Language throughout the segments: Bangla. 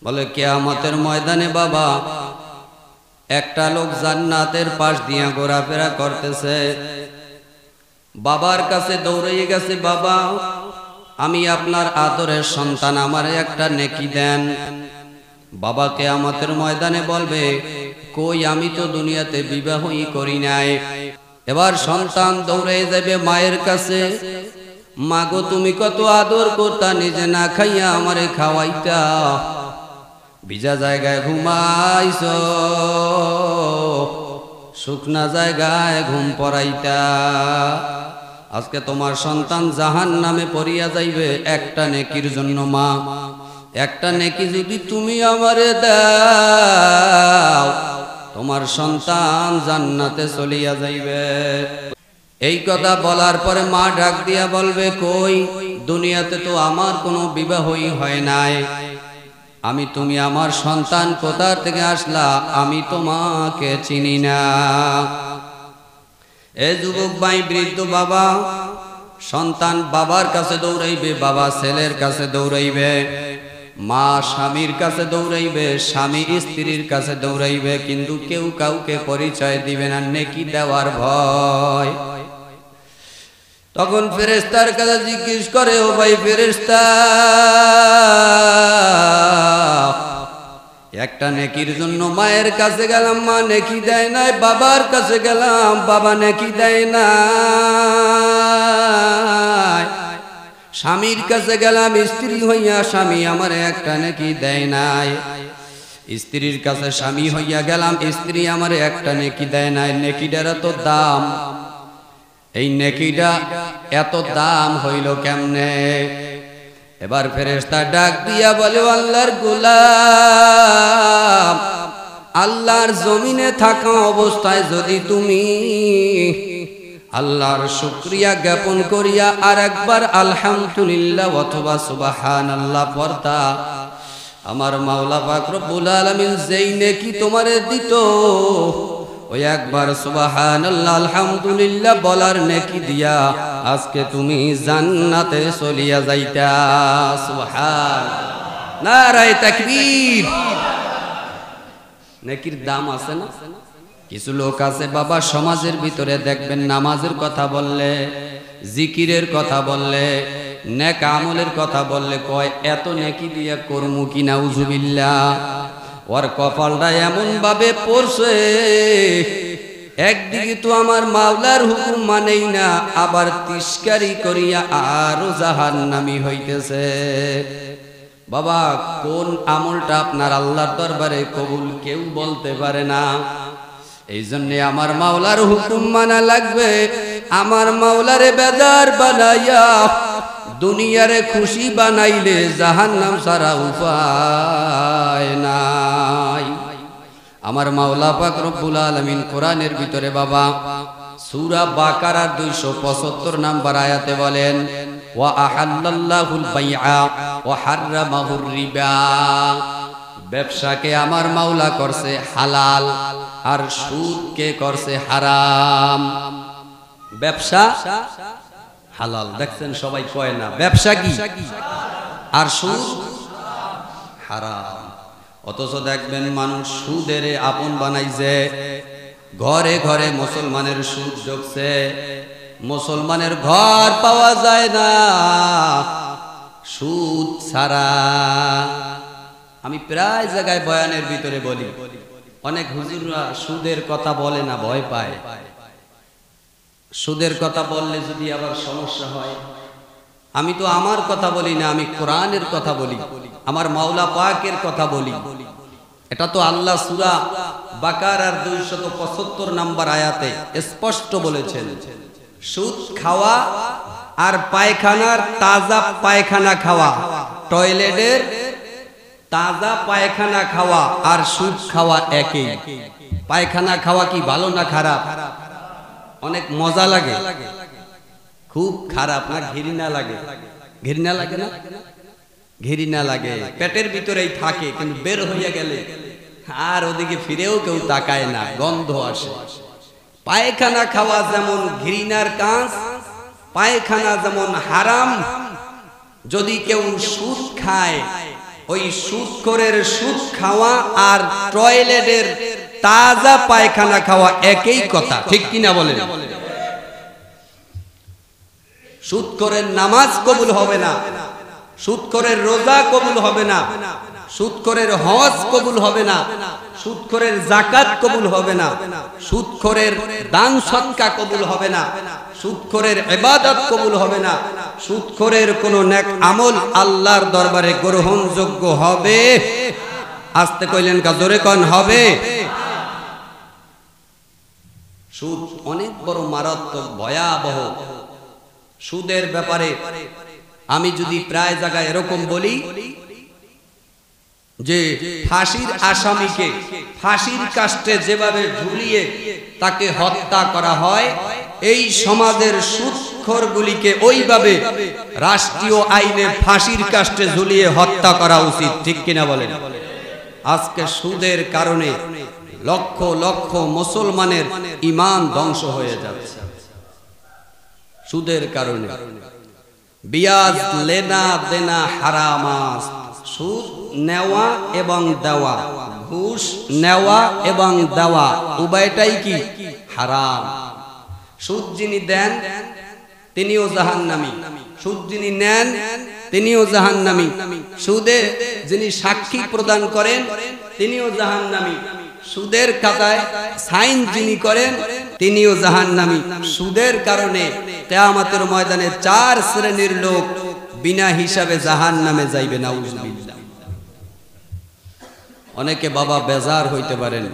বলে কিয়ামতের ময়দানে বাবা একটা লোক জান্নাতের পাশ দিয়ে ঘোরাফেরা করতেছে, বাবার কাছে দৌড়িয়ে গেছে, বাবা আমি আপনার আদরের সন্তান, আমার একটা নেকি দেন। বাবা কিয়ামতের ময়দানে বলবে, কই আমি তো দুনিয়াতে বিবাহই করি নাই। এবার সন্তান দৌড়ে যাবে মায়ের কাছে, মা গো তুমি কত আদর করতা, নিজে না খাইয়া আমারে খাওয়াইতা, ভিজা জায়গায় ঘুমাইছো, শুকনা জায়গায় ঘুম পড়াইতা, আজকে তোমার সন্তান জাহান্নামে পড়িয়া যাইবে একটা নেকির জন্য। মা একটা নেকি যদি তুমি আমারে দাও, তোমার সন্তান জান্নাতে চলিয়া যাইবে। এই কথা বলার পরে মা ডাক দিয়া বলবে, কই দুনিয়াতে তো আমার কোনো বিবাহই হয় নাই, আমি তুমি আমার সন্তান কোথা থেকে আসলা, আমি তোমাকে চিনি না। এ যুবক ভাই, বৃদ্ধ বাবা, সন্তান বাবার কাছে দৌড়াইবে, বাবা ছেলের কাছে দৌড়াইবে, মা স্বামীর কাছে দৌড়াইবে, স্বামী স্ত্রীর কাছে দৌড়াইবে, কিন্তু কেউ কাউকে পরিচয় দিবে না, নেকি দেওয়ার ভয়। তখন ফেরেশতার কাছে জিজ্ঞেস করে, ও ভাই ফেরেশতা, একটা নেকির জন্য মায়ের কাছে গেলাম, মা নেকি দেয় নাই, বাবার কাছে গেলাম, বাবা নেকি দেয় নাই, স্বামীর কাছে গেলাম স্ত্রী হইয়া, স্বামী আমার একটা নেকি দেয় নাই, স্ত্রীর কাছে স্বামী হইয়া গেলাম, স্ত্রী আমার একটা নেকি দেয় নাই, নেকিটার এত দাম, এই নেকিটা এত দাম হইল কেমনে? এবার ফেরেশতা ডাক দিয়া বলে, আল্লাহর গোলাম, আল্লাহর জমিনে থাকা অবস্থায় যদি তুমি আল্লাহর শুকরিয়া জ্ঞাপন করিয়া আর একবার আলহামদুলিল্লাহ অথবা সুবহানাল্লাহ পড়তা, আমার মাওলা পাক রব্বুল আলামিন যেই নেকি তোমারে দিত, ওই একবার সুবহানাল্লাহ আলহামদুলিল্লাহ বলার নেকি দিয়া আজকে তুমি জান্নাতে চলিয়া যাইতা। সুবহানাল্লাহ, নারায়ে তাকবীর। নেকির দাম আছে না? কিছু লোক আছে বাবা সমাজের ভিতরে দেখবেন নামাজের কথা বললে, জিকিরের কথা বললে, নেক আমলের কথা বললে কয় এত নেকি দিয়া করমু কি নাউজুবিল্লাহ। ওর কপালটা এমন ভাবে পড়ছে, একদিকে তো আমার মাওলার হুকুম মানেই না, আবার তিরস্কারি করিয়া আরো জাহান্নামী হইতেছে। বাবা কোন আমলটা আপনার আল্লাহর দরবারে কবুল কেউ বলতে পারে না। এই জন্যে আমার মাওলার হুকুম মানা লাগবে, আমার মাওলারে বেজার বানাইয়া দুনিয়ারে খুশি বানাইলে জাহান্নাম ছাড়া উপায় নাই। আমার মাওলা পাক রব্বুল আলামিন কোরআনের ভিতরে বাবা সূরা বাকারার 275 নম্বর আয়াতে বলেন, ওয়া আহাল্লাল্লাহুল বাইআ ওয়া হাররামাহুর রিবা, ব্যবসাকে আমার মাওলা করছে হালাল আর সুদকে করছে হারাম। ব্যবসা হালাল, দেখছেন সবাই কয় না ব্যবসা কি, আর সুদ হারাম। অথচ দেখবেন মানুষ সুদের আপন বানাইছে, ঘরে ঘরে মুসলমানের সুদ ঢুকছে, মুসলমানের ঘর পাওয়া যায় না সুদ ছাড়া। আমি প্রায় জায়গায় বয়ানের ভিতরে বলি, অনেক হুজুররা সুদের কথা বলে না, ভয় পায়। সুদের কথা বললে যদি আবার সমস্যা হয়। আমি তো আমার কথা বলি না, আমি কোরআনের কথা বলি, আমার মাওলা পাকের কথা বলি। এটা তো আল্লাহ সূরা বাকারার 275 নম্বর আয়াতে স্পষ্ট বলেছেন, সুদ খাওয়া আর পায়খানার তাজা পায়খানা খাওয়া, টয়লেটের তাজা পায়খানা খাওয়া আর সুদ খাওয়া একই। পায়খানা খাওয়া কি ভালো না খারাপ? অনেক মজা লাগে, খুব খারাপ না? ঘৃণা লাগে, ঘৃণা লাগে না? ঘৃণা লাগে, পেটের ভিতরেই থাকে, কিন্তু বের হইয়া গেলে আর ওদিকে ফিরেও কেউ তাকায় না, গন্ধ আসে। পায়খানা খাওয়া যেমন ঘৃণার কাজ, পায়খানা যেমন হারাম, যদি কেউ সুদ খায় ওই সুদখোরের সুদ খাওয়া আর টয়লেটের তাজা পায়খানা খাওয়া একই কথা, ঠিক কিনা বলেন? সুদখোরের নামাজ কবুল হবে না, সুদখোরের রোজা কবুল হবে না, সুদখোরের হজ কবুল হবে না, সুদখোরের যাকাত কবুল হবে না, সুদখোরের দান সদকা কবুল হবে না, সুদখোরের ইবাদত কবুল হবে না, সুদখোরের কোন নেক আমল আল্লাহর দরবারে গ্রহণযোগ্য হবে? আস্তে কইলেন কা, জোরে কোন হবে? সুদ অনেক বড় মারাত্মক ভয়াবহ। সুদের ব্যাপারে আমি যদি প্রায় জায়গায় এরকম বলি যে ফাঁসির আসামিকে ফাঁসির কাস্টে যেভাবে ঝুলিয়ে তাকে হত্যা করা হয়, এই সমাজের সুদখোরগুলিকে ওইভাবে রাষ্ট্রীয় আইনে ফাঁসির কাস্টে ঝুলিয়ে হত্যা করা উচিত, ঠিক কিনা বলেন? আজকে সুদের কারণে লক্ষ লক্ষ মুসলমানের ঈমান ধ্বংস হয়ে যাচ্ছে সুদের কারণে। বিয়াজ লেনা দেনা হারাম, সুদ নেওয়া এবং দেওয়া, ঘুষ নেওয়া এবং দেওয়া উভয়টাই কি হারাম। সুদ যিনি দেন তিনিও জাহান্নামী, সুদ যিনি নেন তিনিও জাহান্নামী, সুদে যিনি সাক্ষী প্রদান করেন তিনিও জাহান্নামী, সুদের খাতায় সাইন যিনি করেন তিনিও জাহান্নামী। সুদের কারণে কিয়ামতের ময়দানে 4 শ্রেণীর লোক বিনা হিসাবে জাহান্নামে যাইবে, নাউজুবিল্লাহ। অনেকে বাবা বেজার হইতে পারেন,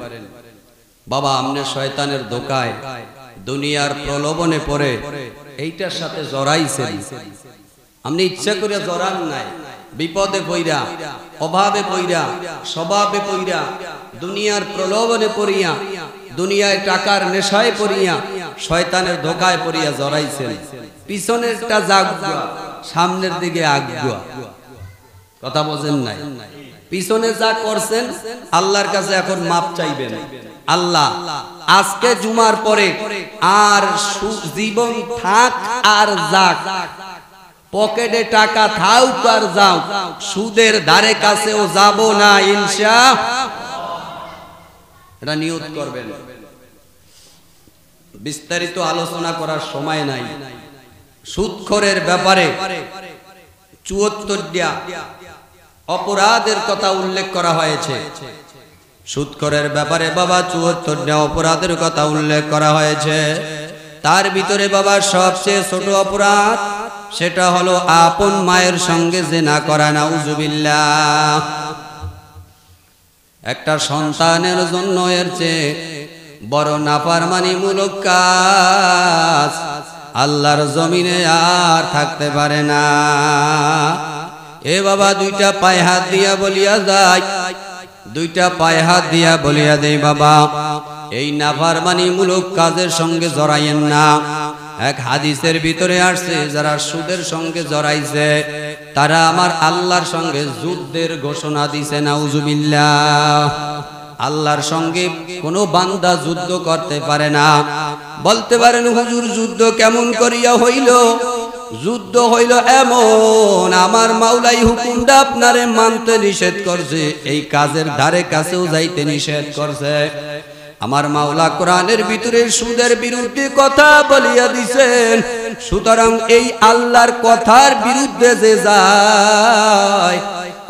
বাবা আপনি শয়তানের ধোঁকায় দুনিয়ার প্রলোভনে পড়ে এইটার সাথে জড়াইছেন। আপনি ইচ্ছা করে জড়ান নাই, বিপদে পইরা, অভাবে পইরা, স্বভাবে পইরা, দুনিয়ার প্রলোভনে পড়িয়া, দুনিয়ায় টাকার নেশায় পড়িয়া, শয়তানের ধোঁকায় পড়িয়া জড়াইছেন। পিছনেরটা জাগুয়া, সামনের দিকে আগুয়া। কথা বোঝেন নাই? পিছনে যা করছেন আল্লাহর কাছে এখন মাপ চাইবেন। আল্লাহ আজকে জুমার পরে আর জীবন থাক আর যাক, পকেটে টাকা থাক আর যাও, সুদের ধারে কাছেও যাব না ইনশাআল্লাহ। এটা নিয়ত করবেন। বিস্তারিত আলোচনা করার সময় নাই। সুদখোরের ব্যাপারে ৭৪টা অপরাধের কথা উল্লেখ করা হয়েছে। সুদখোরের ব্যাপারে বাবা ৭৪টা অপরাধের কথা উল্লেখ করা হয়েছে। তার ভিতরে বাবা সবচেয়ে ছোট অপরাধ সেটা হলো আপন মায়ের সঙ্গে জিনা করা, নাউজুবিল্লাহ। একটা সন্তানের জন্য এর চেয়ে বড় নাফরমানিমূলক কাজ আল্লাহর জমিনে আর থাকতে পারে না। এ বাবা দুইটা পায়ে হাত দিয়া বলিয়া যায়, দুইটা পায়ে হাত দিয়া বলিয়া দেই বাবা, এই নাফরমানিমূলক কাজের সঙ্গে জড়াইয়েন না। এক হাদিসের ভিতরে আসছে, যারা সুদের সঙ্গে জড়াইছে তারা আমার আল্লাহর সঙ্গে যুদ্ধের ঘোষণা দিছে, নাউজুবিল্লাহ। আল্লাহর সঙ্গে কোনো বান্দা যুদ্ধ করতে পারে না। বলতে পারেন হুজুর যুদ্ধ কেমন করিয়া হইল? যুদ্ধ হইল এমন, আমার মাওলাই হুকুমটা আপনারে মানতে নিষেধ করছে, এই কাজের ধারে কাছেও যাইতে নিষেধ করছে। আমার মাওলা কোরআনের ভিতরে সুদের বিরুদ্ধে কথা বলিয়া দিছেন। সুতরাং এই আল্লাহর কথার বিরুদ্ধে যে যায়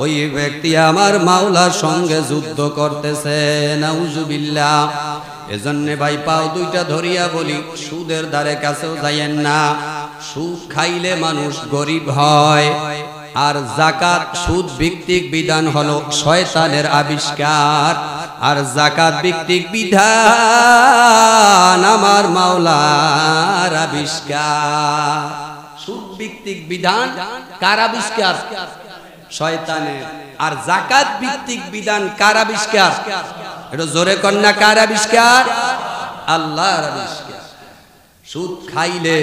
ওই ব্যক্তি আমার মাওলার সঙ্গে যুদ্ধ করতেছে, নাউজুবিল্লাহ। এজন্য ভাই পাও দুইটা ধরিয়া বলি, সুদের ধারে কাছেও যাইয়েন না। সুদ খাইলে মানুষ গরিব হয়। আর যাকাত সুদ ভিত্তিক বিধান হলো শয়তানের আবিষ্কার, আর যাকাত ভিত্তিক বিধান আমার মাওলার আবিষ্কার। সুদ ভিত্তিক বিধান কার আবিষ্কার? শয়তানের। আর যাকাত ভিত্তিক বিধান কার আবিষ্কার? এটা জোরে কন্যা, কার আবিষ্কার? আল্লাহর আবিষ্কার। সুদ খাইলে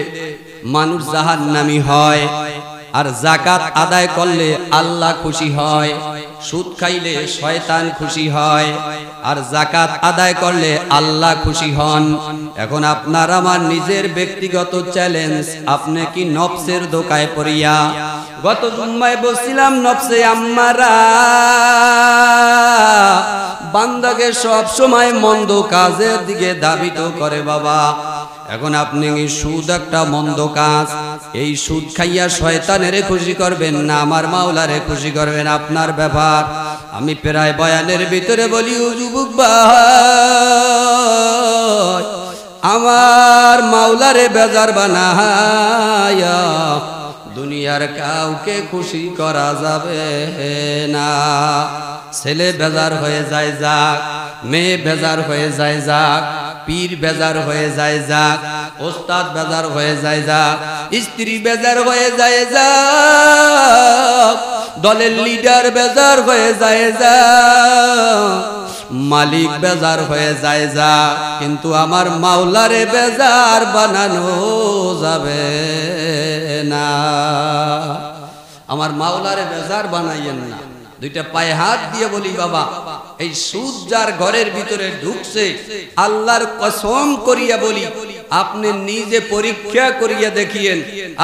মানুষ জাহান্নামী হয়, আর যাকাত আদায় করলে আল্লাহ খুশি হয়। সুদ খাইলে শয়তান খুশি হয়, আর যাকাত আদায় করলে আল্লাহ খুশি হন। এখন আপনার আমার নিজের ব্যক্তিগত চ্যালেঞ্জ, আপনি কি নফসের ধোঁকায় পড়িয়া গত জুম্মায় বলছিলাম নফসে আম্মারা বান্দাকে সব সময় মন্দ কাজের দিকে ধাবিত করে বাবা। এখন আপনি সুদ একটা মন্দ কাজ, এই সুদ খাইয়া শয়তানেরে খুশি করবেন না আমার মাওলারে খুশি করবেন, আপনার ব্যাপার। আমি প্রায় বয়ানের ভিতরে বলি, ও যুবক ভাই, আমার মাওলারে বেজার বানায়া দুনিয়ার কাউকে খুশি করা যাবে না। ছেলে বেজার হয়ে যায় যাক, মেয়ে বেজার হয়ে যায় যাক, পীর বেজার হয়ে যায় যাক, ওস্তাদ বেজার হয়ে যায় যাক, স্ত্রী বেজার হয়ে যায় যাক, দলের লিডার বেজার হয়ে যায় যাক, মালিক বেজার হয়ে যায় যাক, কিন্তু আমার মাওলারে বেজার বানানো যাবে না। আমার মাওলারে বেজার বানাইয়েন না। দুইটা পায়ে হাত দিয়ে বলি বাবা, এই সুদ যার ঘরের ভিতরে ঢুকছে, আল্লাহর কসম করিয়া বলি, আপনি নিজে পরীক্ষা করিয়া দেখিয়েন,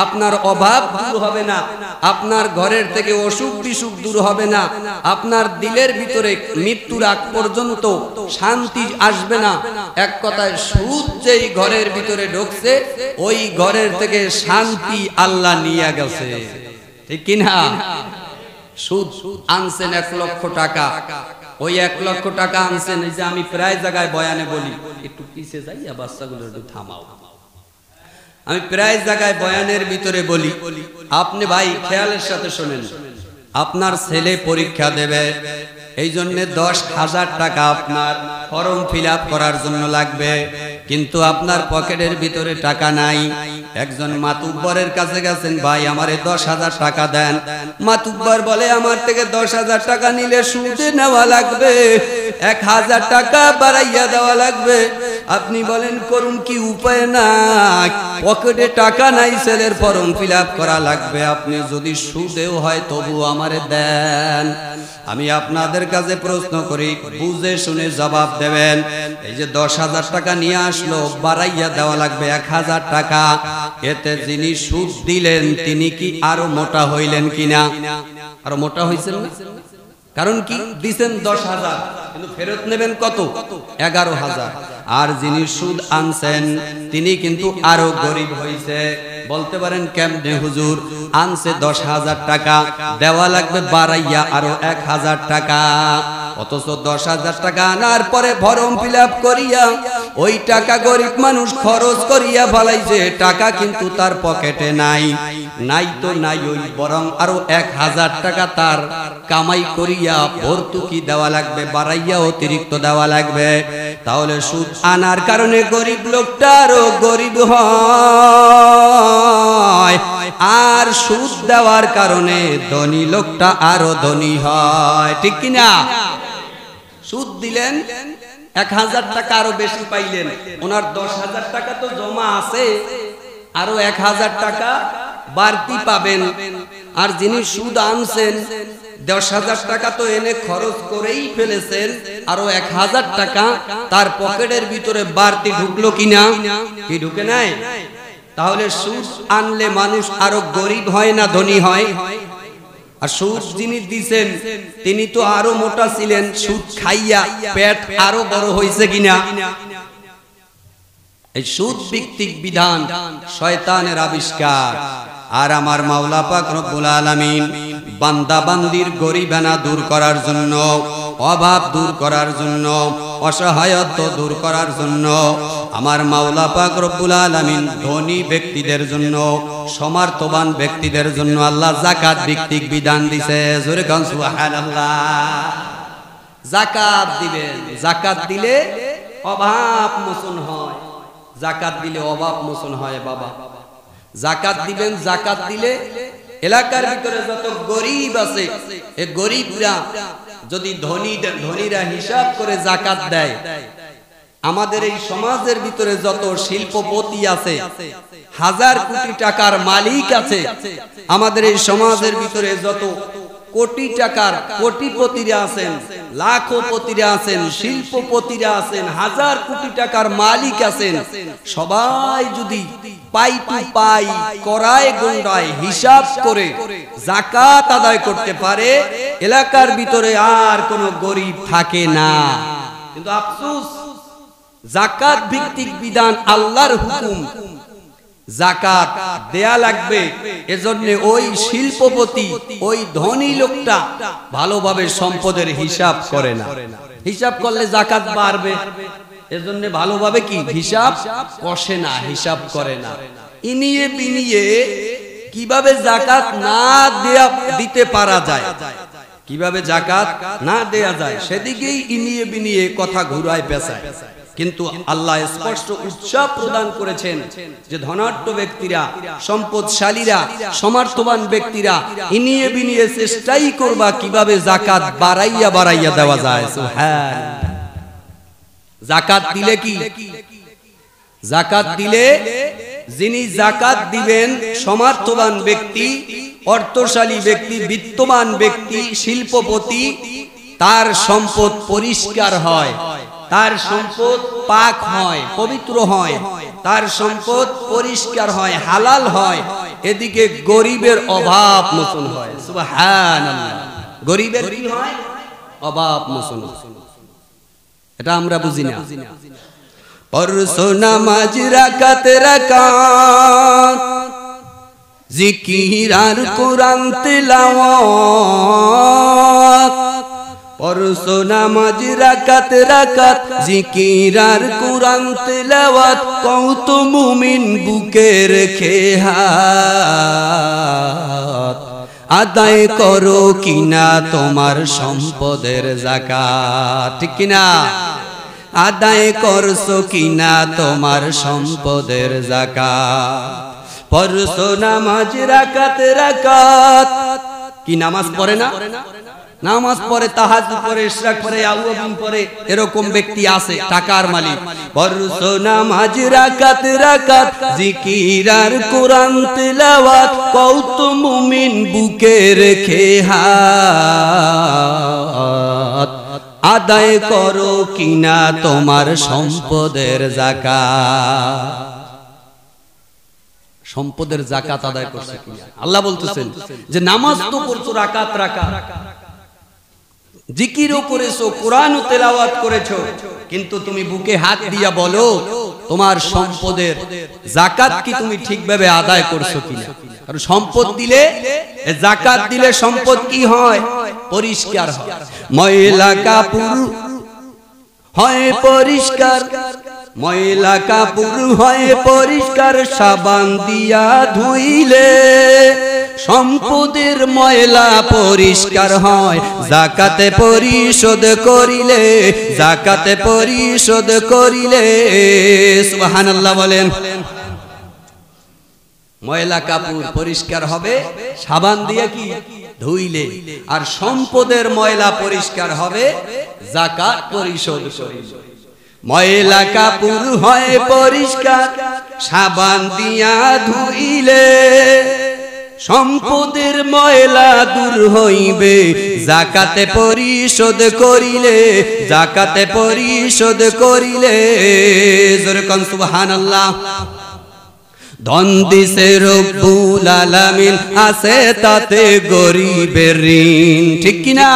আপনার অভাব দূর হবে না, আপনার ঘরের থেকে অসুখ বিসুখ দূর হবে না, আপনার দিলের ভিতরে মৃত্যুর আগ পর্যন্ত শান্তি আসবে না। এক কথায় সুদ যেই ঘরের ভিতরে ঢুকছে, ওই ঘরের থেকে শান্তি আল্লাহ নিয়ে গেছে, ঠিক কিনা? সুদ আনছেন 1 লক্ষ টাকা, ওই 1 লক্ষ টাকা আনছেন, এই যে আমি প্রায় জায়গায় বয়ানে বলি, একটু পিছিয়ে যাইয়া বাচ্চাগুলো একটু থামাও। আমি প্রায় জায়গায় বয়ানের ভিতরে বলি, আপনি ভাই খেয়ালের সাথে শোনেন, আপনার ছেলে পরীক্ষা দেবে, এই জন্য 10,000 টাকা আপনার ফর্ম ফিল আপ করার জন্য লাগবে, কিন্তু আপনার পকেটের ভিতরে টাকা নাই। একজন মাতুব্বরের কাছে গেছেন, ভাই আমারে 10,000 টাকা দেন। মাতুব্বর বলে, আমার থেকে 10,000 টাকা নিলে সুদে নেওয়া লাগবে, 1,000 টাকা বাড়াইয়া দেওয়া লাগবে। আপনি বলেন করুন কি উপায় নাই, পকেটে টাকা নাই, ছেলের ফর্ম ফিল আপ করা লাগবে, আপনি যদি সুদেও হয় তবু আমারে দেন। আমি আপনাদের কাছে প্রশ্ন করি, বুঝে শুনে জবাব দেবেন। এই যে 10,000 টাকা নিয়ে আসলো, বাড়াইয়া দেওয়া লাগবে 1,000 টাকা, এতে যিনি সুদ দিলেন তিনি কি আরো মোটা হইলেন কিনা? আরো মোটা হইছেন না? কারণ কি দিছেন 10,000, কিন্তু ফেরত নেবেন কত? 11,000। আর যিনি সুদ আনছেন তিনি কিন্তু আরো গরিব হইছে। বলতে পারেন কেমনে হুজুর? আনছে 10,000 টাকা, দেওয়া লাগবে বাড়াইয়া আরো 1,000 টাকা, অথচ 10,000 টাকা আনার পরে ফর্ম ফিল আপ করিয়া ওই টাকা গরিব মানুষ খরচ করিয়া ফেলাইছে, টাকা কিন্তু তার পকেটে নাই। নাই তো নাই, ওই বরং আরো 1,000 টাকা তার কামাই করিয়া ভর্তুকি দেওয়া লাগবে, বাড়াইয়া অতিরিক্ত দেওয়া লাগবে। তাহলে সুদ আনার কারণে গরিব লোকটা আরো গরিব হয়, আর সুদ দেওয়ার কারণে ধনী লোকটা আরো ধনী হয়, ঠিক কিনা? সুদ দিলেন 1,000 টাকা আরো বেশি পাইলেন, ওনার 10,000 টাকা তো জমা আছে, আরো 1,000 টাকা বাড়তি পাবেন। আর যিনি সুদ আনছেন 10,000 টাকা তো এনে খরচ করেই ফেলেছেন, আরো 1,000 টাকা তার পকেটের ভিতরে বাড়তি ঢুকলো কিনা? কি ঢুকে নাই? তাহলে সুদ আনলে মানুষ আরো গরিব হয় না ধনী হয়? আর সুদ যিনি দিছেন তিনি তো আরো মোটা ছিলেন, সুদ খাইয়া পেট আরো বড় হয়েছে কিনা? এই সুদ ভিত্তিক বিধান শয়তানের আবিষ্কার। আর আমার মাওলা পাক রব্বুল আলামিন বান্দা বান্দির গরিবানা দূর করার জন্য, অভাব দূর করার জন্য, অসহায়ত্ব দূর করার জন্য আমার মাওলা পাক রব্বুল আলামিন ধনী ব্যক্তিদের জন্য, সমর্থবান ব্যক্তিদের জন্য আল্লাহ যাকাত ভিত্তিক বিধান দিছে। জোরে কোন সুবহানাল্লাহ। যাকাত দিবেন, যাকাত দিলে অভাব মোচন হয়, যাকাত দিলে অভাব মোচন হয় বাবা। যাকাত দিবেন, যাকাত দিলে এলাকার ভিতরে যত গরিব আছে, এই গরিবরা যদি ধনীরা হিসাব করে যাকাত দেয়, আমাদের এই সমাজের ভিতরে যত শিল্পপতি আছে, 1,000 কোটি টাকার মালিক আছে, আমাদের এই সমাজের ভিতরে যত কোটি টাকার কোটিপতিরা আছেন, লাখপতিরা আছেন, শিল্পপতিরা আছেন, হাজার কোটি টাকার মালিক আছেন, সবাই যদি পাই টু পাই করায় গন্ডায় হিসাব করে যাকাত আদায় করতে পারে, এলাকার ভিতরে আর কোনো গরিব থাকে না। কিন্তু আফসোস, যাকাত ভিত্তিক বিধান, আল্লাহর হুকুম, যাকাত দেয়া লাগবে। এজন্য ওই শিল্পপতি, ওই ধনী লোকটা ভালোভাবে সম্পদের হিসাব করে না। হিসাব করলে যাকাত বাড়বে, এজন্য ভালোভাবে কি হিসাব কষে না, হিসাব করে না। ইনিয়ে বিনিয়ে কিভাবে যাকাত না দিতে পারা যায়, কিভাবে যাকাত না দেয়া যায়, সেদিকেই ইনিয়ে বিনিয়ে কথা ঘুরায় পেঁচায়। কিন্তু আল্লাহ স্পষ্ট উৎসাহ প্রদান করেছেন যে ধনাঢ্য ব্যক্তিরা, সম্পদশালীরা, সমর্থবান ব্যক্তিরা ইনিয়ে বিনিয়ে চেষ্টাই করবা কিভাবে যাকাত বাড়াইয়া বাড়াইয়া দেওয়া যায়। সুবহানাল্লাহ। যাকাত দিলে কি, যাকাত দিলে যিনি যাকাত দিবেন সমর্থবান ব্যক্তি, অর্থশালী ব্যক্তি, বিত্তবান ব্যক্তি, শিল্পপতি, তার সম্পদ পরিষ্কার হয়, তার সম্পদ পাক হয়, পবিত্র হয়, তার সম্পদ পরিষ্কার হয়, হালাল হয়। এদিকে গরিবের অভাব মোচন হয়। সুবহানাল্লাহ। গরিবের কি হয়? অভাব মোচন। এটা আমরা বুঝি না। পরশু নামাজ রাকাত রাকাত, জিকির আর কোরআন তেলাওয়াত। পরশু নামাজ রাকাত রাকাত, জিকির আর কোরআন তেলাওয়াত। কত মুমিন বুকে রেখে হাত, আদায় করো কিনা তোমার সম্পদের যাকাত। ঠিক কিনা? আদায় করছো কিনা তোমার সম্পদের যাকাত। পরশু নামাজ রাকাত রাকাত, কি নামাজ পড়ে না? নামাজ পড়ে, তাহাজ্জুদ পড়ে, ইশরাক পড়ে, আউয়াবিন পড়ে, এরকম ব্যক্তি আছে, টাকার মালিক। পরশু নামাজ রাকাত রাকাত, জিকির আর কোরআন তেলাওয়াত। কত মুমিন বুকে রেখে হাত, আদায় করো কিনা তোমার সম্পদের যাকাত। সম্পদের যাকাত আদায় করছে কিনা আল্লাহ বলতেছেন যে নামাজ তো পড়ছো রাকাত রাকাত, জিকিরও করেছো, কোরআনও তেলাওয়াত করেছো, কিন্তু তুমি বুকে হাত দিয়া বলো তোমার সম্পদের যাকাত কি তুমি ঠিকভাবে আদায় করছো কিনা। কারণ সম্পদ দিলে, যাকাত দিলে সম্পদ কি হয়? পরিষ্কার হয়। ময়লা কাপড় হয় পরিষ্কার, ময়লা কাপড় হয় পরিষ্কার, সাবান দিয়া ধুইলে সম্পদের ময়লা পরিষ্কার হয়। যাকাতে পরিশোধ করিলে, যাকাতে পরিশোধ করিলে। সুবহানাল্লাহ বলেন। ময়লা কাপড় পরিষ্কার হবে সাবান দিয়ে কি ধুইলে, আর সম্পদের ময়লা পরিষ্কার হবে যাকাত পরিশোধ করিলে। ময়লা কাপড় হয় পরিষ্কার সাবান দিয়া ধুইলে, সম্পদের ময়লা দূর হইবে যাকাতে পরিশোধ করিলে, যাকাতে পরিশোধ করিলে। জোরে কোন সুবহানাল্লাহ। ধন দিছে রব্বুল আলামিন, আছে তাতে গরিবের ঋণ। ঠিক কিনা?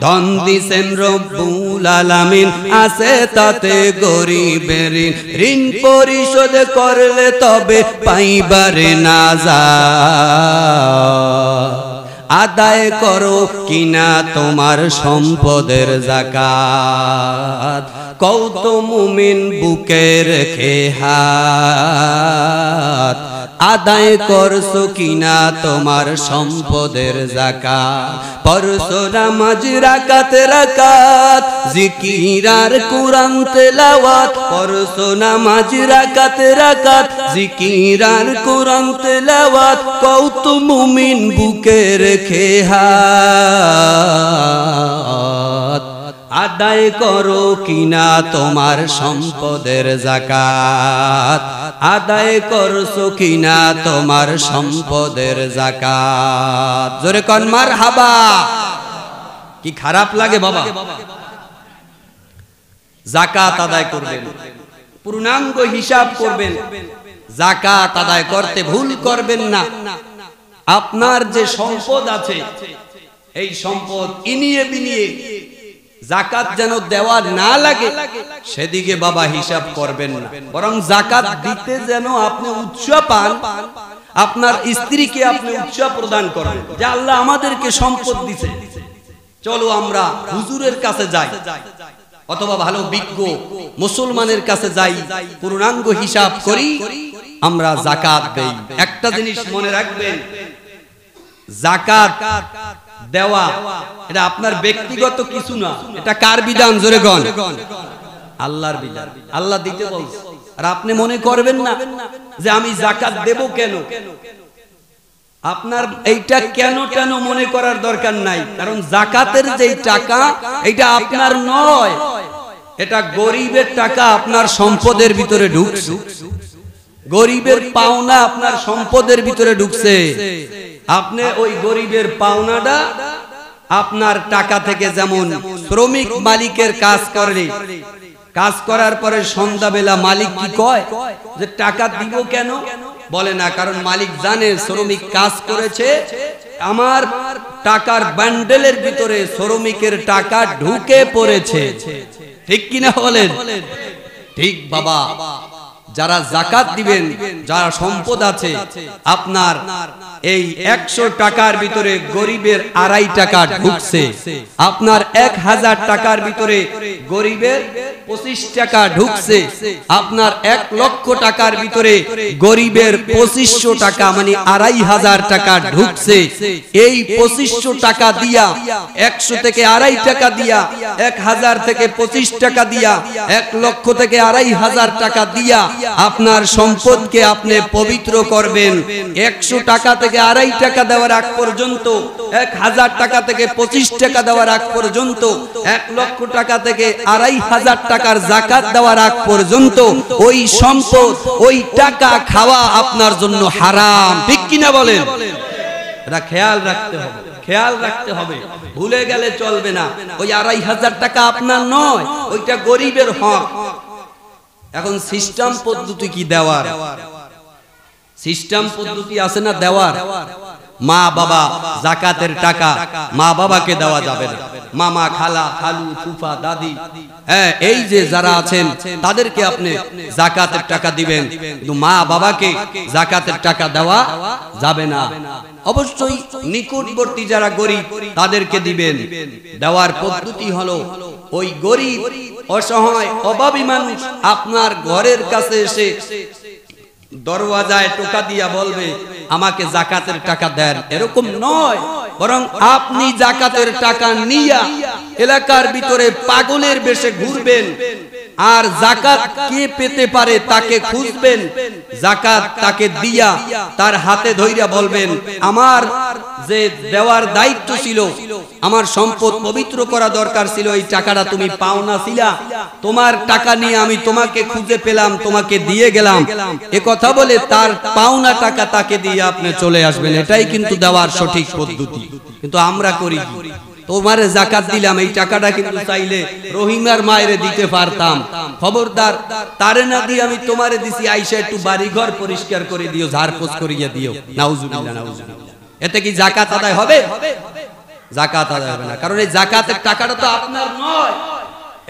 ধন দিছেন রব্বুল আলামিন, আছে তাতে গরিবের ঋণ। ঋণ পরিশোধ করলে তবে পাইবারে নাজাত। আদায় করো কিনা তোমার সম্পদের যাকাত। কত মুমিন বুকে রেখে হাত, আদায় করছো কিনা তোমার সম্পদের যাকাত। পরশু নামাজ রাকাত রাকাত, জিকির আর কোরআন তেলাওয়াত। পরশু নামাজ রাকাত রাকাত, জিকির আর কোরআন তেলাওয়াত। কত মুমিন বুকে রেখে হাত, আদায় করো কিনা তোমার সম্পদের যাকাত। আদায় করছো কিনা তোমার সম্পদের যাকাত। জোরে কোন মারহাবা। কি খারাপ লাগে বাবা? যাকাত আদায় করবেন, পূর্ণাঙ্গ হিসাব করবেন, যাকাত আদায় করতে ভুল করবেন না। আপনার যে সম্পদ আছে এই সম্পদ ইনিয়ে বিনিয়ে যাকাত যেন দেওয়া না লাগে সেদিকে বাবা হিসাব করবেন না, বরং যাকাত দিতে যেন আপনি উৎসাহ পান, আপনার স্ত্রীকে আপনি উৎসাহ প্রদান করেন যে আল্লাহ আমাদেরকে সম্পদ দিয়েছে, চলো আমরা হুজুরের কাছে যাই অথবা ভালো বিজ্ঞ মুসলমানের কাছে যাই, পূর্ণাঙ্গ হিসাব করি, আমরা যাকাত দেই। একটা জিনিস মনে রাখবেন, যাকাত দেওয়া এটা আপনার ব্যক্তিগত কিছু না, এটা কার বিধান? জোরে গণ, আল্লাহর বিধান। আল্লাহ দিতে বলছে, আর আপনি মনে করবেন না যে আমি যাকাত দেব কেন। আপনার এইটা কেন মনে করার দরকার নাই, কারণ যাকাতের যেই টাকা এটা আপনার নয়, এটা গরিবের টাকা আপনার সম্পদের ভিতরে ঢুকছে, গরিবের পাওনা আপনার সম্পদের ভিতরে ঢুকছে। আপনি ওই গরিবের পাওনাটা আপনার টাকা থেকে, যেমন শ্রমিক মালিকের কাজ করলে, কাজ করার পরে সন্ধ্যাবেলা মালিক কি কয় যে টাকা দিব কেন? বলে না, কারণ মালিক জানে শ্রমিক কাজ করেছে, আমার টাকার বান্ডেলের ভিতরে শ্রমিকের টাকা ঢুকে পড়েছে। ঠিক কিনা বলেন? ঠিক বাবা। যারা যাকাত দিবেন, যারা সম্পদ আছে আপনার, এই 100 টাকার ভিতরে গরিবের 2.5 টাকা ঢুকছে, আপনার 1000 টাকার ভিতরে গরিবের 25 টাকা ঢুকছে, আপনার 1 লক্ষ টাকার ভিতরে গরিবের 2500 টাকা মানে 2500 টাকা ঢুকছে। এই 2500 টাকা দিয়া, 100 থেকে 2.5 টাকা দিয়া, 1000 থেকে 25 টাকা দিয়া, 1 লক্ষ থেকে 2500 টাকা দিয়া আপনার সম্পদকে আপনি পবিত্র করবেন। 100 টাকা থেকে 2.5 টাকা দেওয়ার আগ পর্যন্ত, 1000 টাকা থেকে 25 টাকা দেওয়ার আগ পর্যন্ত, 1 লক্ষ টাকা থেকে 2500 টাকার যাকাত দেওয়ার আগ পর্যন্ত ওই সম্পদ, ওই টাকা খাওয়া আপনার জন্য হারাম। ঠিক কিনা বলেন? এটা খেয়াল রাখতে হবে, খেয়াল রাখতে হবে, ভুলে গেলে চলবে না। ওই 2500 টাকা আপনার নয়, ওইটা গরিবের হক। এখন সিস্টেম পদ্ধতি কি দেওয়ার? সিস্টেম পদ্ধতি আছে না দেওয়ার? মা বাবা যাকাতের টাকা মা বাবাকে দেওয়া যাবে না, মামা খালা খালু ফুফা দাদি, হ্যাঁ এই যে যারা আছেন তাদেরকে আপনি যাকাতের টাকা দিবেন, কিন্তু মা বাবাকে যাকাতের টাকা দেওয়া যাবে না। অবশ্যই নিকটবর্তী যারা গরিব তাদেরকে দিবেন। দেওয়ার পদ্ধতি হলো, ওই গরিব অসহায় অভাবী মানুষ আপনার ঘরের কাছে এসে দরওয়াজায় টোকা দিয়া বলবে আমাকে যাকাতের টাকা দেন, এরকম নয়, বরং আপনি যাকাতের টাকা নিয়া এলাকার ভিতরে পাগলের বেশে ঘুরবেন, আর যাকাত কে পেতে পারে তাকে খুঁজবেন, যাকাত তাকে দিয়া তার হাতে ধইরা বলবেন আমার যে দেওয়ার দায়িত্ব ছিল, আমার সম্পদ পবিত্র করা দরকার ছিল, এই টাকাটা তুমি পাও না ছিলা, তোমার টাকা নিয়ে আমি তোমাকে খুঁজে পেলাম, তোমাকে দিয়ে গেলাম, এ কথা বলে তার পাওনা টাকা তাকে দিয়ে আপনি চলে আসবেন। এটাই কিন্তু দেওয়ার সঠিক পদ্ধতি। কিন্তু আমরা করি কি? তোমারে যাকাত দিলাম, এই টাকাটা কিন্তু চাইলে রহিমার মায়েরে দিতে পারতাম, খবরদার তারে না দিয়ে আমি তোমারে দিছি, আইসা একটু বাড়ি ঘর পরিষ্কার করে দিও, ঝাড়পোছ করিয়ে দিও। নাউজুবিল্লাহ, নাউজুবিল্লাহ। এতে কি যাকাত আদায় হবে? যাকাত আদায় হবে না, কারণ এই যাকাতের টাকাটা তো আপনার নয়,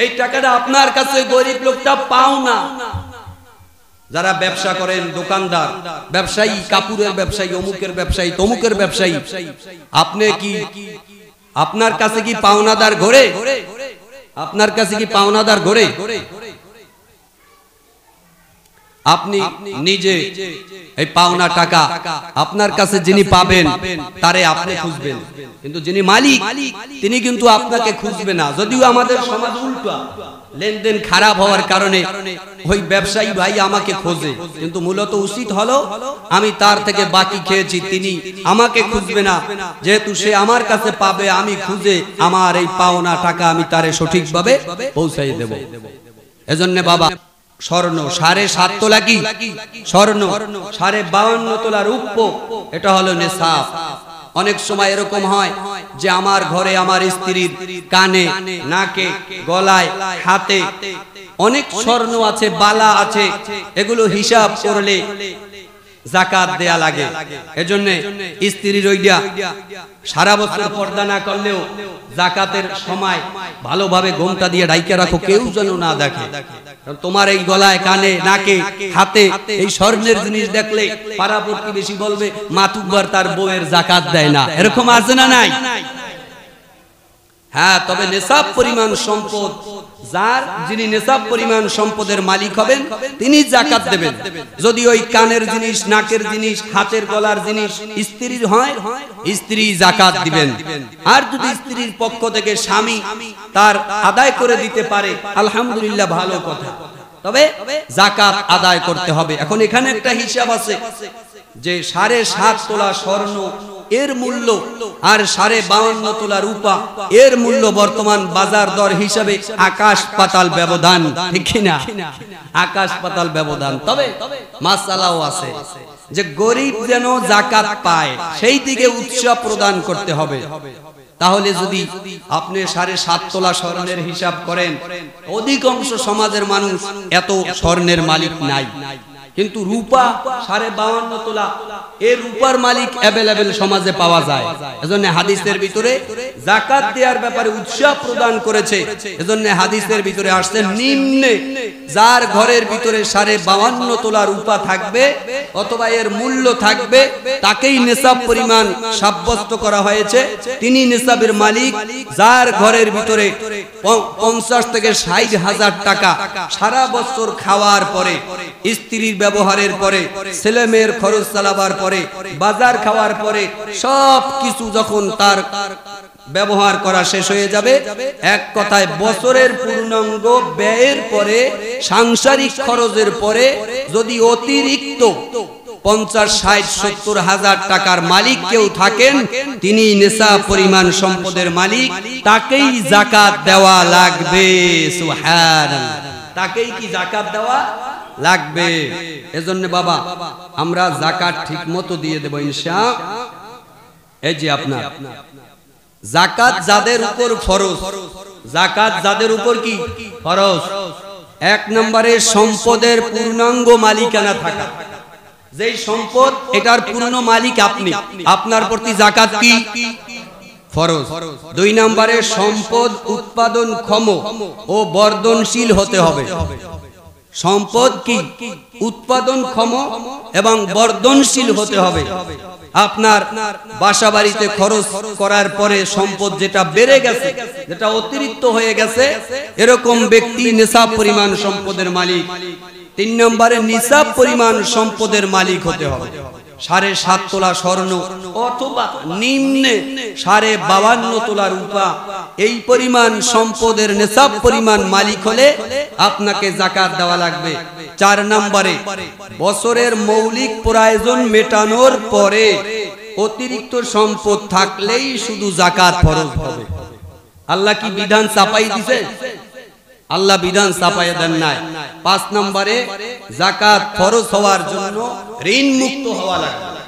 এই টাকাটা আপনার কাছে গরিব লোকটা পাও না। যারা ব্যবসা করেন, দোকানদার, ব্যবসায়ী, কাপড়ের ব্যবসায়ী, অমুকের ব্যবসায়ী, তমুকের ব্যবসায়ী, আপনি কি আপনার কাছে কি পাওনাদার ঘরে? আপনার কাছে কি পাওনাদার ঘরে? আপনি নিজে এই পাওনা টাকা আপনার কাছে যিনি পাবেন তারে আপনি খুঁজবেন, কিন্তু যিনি মালিক তিনি কিন্তু আপনাকে খুঁজবে না। যদিও আমাদের সমাজ উল্টা, লেনদেন খারাপ হওয়ার কারণে ওই ব্যবসায়ী ভাই আমাকে খোঁজে, কিন্তু মূলত উচিত হলো আমি তার থেকে বাকি খেয়েছি, তিনি আমাকে খুঁজবে না, যেহেতু সে আমার কাছে পাবে, আমি খুঁজে আমার এই পাওনা টাকা আমি তারে সঠিকভাবে পৌঁছাই দেব। এজন্য বাবা স্বর্ণ 7.5 তোলা কি স্বর্ণ, 52.5 তোলা রূপ্য, এটা হলো নেশাব। অনেক সময় এরকম হয় যে আমার ঘরে আমার স্ত্রীর কানে, নাকে, গলায়, হাতে অনেক স্বর্ণ আছে, বালা আছে, এগুলো হিসাব করলে যাকাত দেয়া লাগে। এজন্য স্ত্রীর ওইটা সারা বছর পর্দা না করলেও যাকাতের সময় ভালোভাবে ঘোমটা দিয়ে ঢাইকা রাখো, কেউ যেন না দেখে। তোমার এই গলায়, কানে, নাকে, হাতে এই স্বর্ণের জিনিস দেখলে পাড়া প্রতিবেশী বলবে মাতুব্বার তার বউয়ের যাকাত দেয় না। এরকম আছে না নাই? হ্যাঁ, তবে নেশাব পরিমাণ সম্পদ যার, যিনি নেশাব পরিমাণ সম্পদের মালিক হবেন তিনি যাকাত দেবেন। যদি ওই কানের জিনিস, নাকের জিনিস, হাতের গলার জিনিস স্ত্রীর হয়, স্ত্রী যাকাত দিবেন। আর যদি স্ত্রীর পক্ষ থেকে স্বামী তার আদায় করে দিতে পারে, আলহামদুলিল্লাহ, ভালো কথা, তবে যাকাত আদায় করতে হবে। এখন এখানে একটা হিসাব আছে যে 7.5 তোলা স্বর্ণ এর মূল্য আর 52.5 তোলা রূপা এর মূল্য বর্তমান বাজার দর হিসাবে আকাশ পাতাল ব্যবধান, ঠিক না? আকাশ পাতাল ব্যবধান। তবে মাসালাও আছে যে গরিব যেন যাকাত পায়, সেই দিকে উৎসাহ প্রদান করতে হবে। তাহলে যদি আপনি 7.5 তোলা স্বর্ণের হিসাব করেন, অধিকাংশ সমাজের মানুষ এত স্বর্ণের মালিক নাই, কিন্তু রূপা 52.5 তোলা এই রূপার মালিক অ্যাভেলেবেল সমাজে পাওয়া যায়। এজন্য হাদিসের ভিতরে যাকাত দেওয়ার ব্যাপারে উৎসাহ প্রদান করেছে। এজন্য হাদিসের ভিতরে আসছে নিম্নে যার ঘরের ভিতরে 52.5 তোলা রূপা থাকবে অথবা এর মূল্য থাকবে তাকেই নিসাব পরিমাণ সাব্যস্ত করা হয়েছে, তিনি নিসাবের মালিক। যার ঘরের ভিতরে 50 থেকে 60 হাজার টাকা সারা বছর খাওয়ার পরে, স্ত্রীর ব্যবহারের পরে, ছেলে মেয়ের খরচ চালাবার পরে, বাজার খাওয়ার পরে সব কিছু যখন তার ব্যবহার করা শেষ হয়ে যাবে, এক কথায় বছরের পূর্ণাঙ্গ ব্যয়ের পরে, সাংসারিক খরচের পরে যদি অতিরিক্ত 50, 60, 70 হাজার টাকার মালিক কেউ থাকেন, তিনি নেশাব পরিমাণ সম্পদের মালিক, তাকেই যাকাত দেওয়া লাগবে। সুবহানাল্লাহ, তাকেই কি যাকাত দেওয়া লাগবে। এজন্য বাবা আমরা যাকাত ঠিক মতো দিয়ে দেব ইনশাআল্লাহ। এই যে আপনার যাকাত যাদের উপর ফরজ, যাকাত যাদের উপর কি ফরজ, 1 নম্বরে সম্পদের পূর্ণাঙ্গ মালিকানা থাকা। যেই সম্পদ এটার পূর্ণ মালিক আপনি, আপনার প্রতি যাকাত কি ফরজ। 2 নম্বরে সম্পদ উৎপাদনক্ষম ও বর্ধনশীল হতে হবে। সম্পদ কি উৎপাদনক্ষম এবং বর্ধনশীল হতে হবে। আপনার বাসা বাড়িতে খরচ করার পরে সম্পদ যেটা বেড়ে গেছে, যেটা অতিরিক্ত হয়ে গেছে, এরকম ব্যক্তি নিসাব পরিমাণ সম্পদের মালিক। 3 নম্বরে নিসাব পরিমাণ সম্পদের মালিক হতে হবে। 7.5 তোলা স্বর্ণ অথবা নিম্নে 52.5 তোলা রূপা, এই পরিমাণ সম্পদের নিসাব পরিমাণ মালিক হলে আপনাকে যাকাত দেওয়া লাগবে। 4 নম্বরে বছরের মৌলিক প্রয়োজন মেটানোর পরে অতিরিক্ত সম্পদ থাকলেই শুধু যাকাত ফরজ হবে। আল্লাহ কি বিধান চাপাই দিছে? আল্লাহ বিধান চাপাইয়া দেন নাই। 5 নম্বরে যাকাত ফরজ হওয়ার জন্য ঋণ মুক্ত হওয়া লাগবে।